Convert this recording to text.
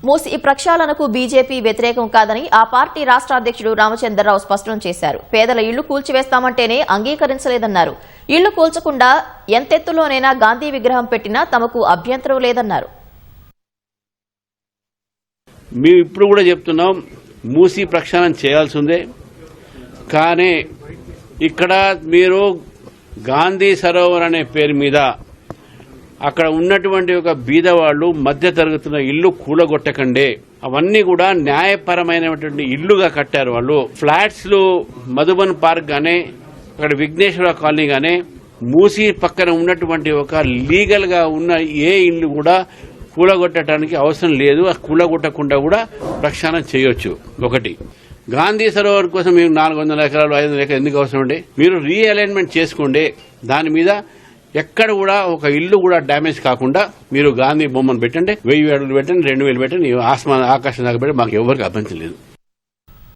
Musi ప్రక్షాళనకు BJP వ్యతిరేకం కాదని ఆ పార్టీ రాష్ట్ర అధ్యక్షుడు రామచంద్రరావు స్పష్టం చేశారు. పేదల ఇళ్లు కూల్చివేస్తామంటేనే అంగీకరించలేదన్నారు. ఇళ్లు కూల్చకుండా ఎంతెత్తులోనైనా గాంధీ విగ్రహం పెట్టినా తమకు అభ్యంతరం లేదన్నారు. మేము ఇప్పుడు కూడా చెప్తున్నాం, మూసీ ప్రక్షాళన చేయాల్సిందే. కానీ ఇక్కడ మీరు గాంధీ సరోవర్ అనే పేరు మీద అక్కడ ఉన్నటువంటి ఒక బీదవాళ్లు మధ్య తరగతున్న ఇల్లు కూలగొట్టకండి. అవన్నీ కూడా న్యాయపరమైనటువంటి ఇల్లుగా కట్టారు వాళ్ళు. ఫ్లాట్స్ మధుబన్ పార్క్ గానే, అక్కడ విఘ్నేశ్వర కాలనీ గానే, మూసీ పక్కన ఉన్నటువంటి ఒక లీగల్ గా ఉన్న ఏ ఇల్లు కూడా కూలగొట్టడానికి అవసరం లేదు. ఆ కూలగొట్టకుండా కూడా ప్రక్షాళన చేయొచ్చు. ఒకటి, గాంధీ సరోవర్ కోసం మీరు 400 ఎకరాలు 500 ఎకరాలు ఎందుకు అవసరం అండి? మీరు రీఅలైన్మెంట్ చేసుకోండి. దాని మీద ఎక్కడ కూడా ఒక ఇల్లు కూడా డ్యామేజ్ కాకుండా మీరు గాంధీ బొమ్మను పెట్టండి, 1000 అడుగులు పెట్టండి, 2000 పెట్టండి, ఆకాశం దాకా పెట్టి మాకు ఎవరికి అభ్యంతరం లేదు.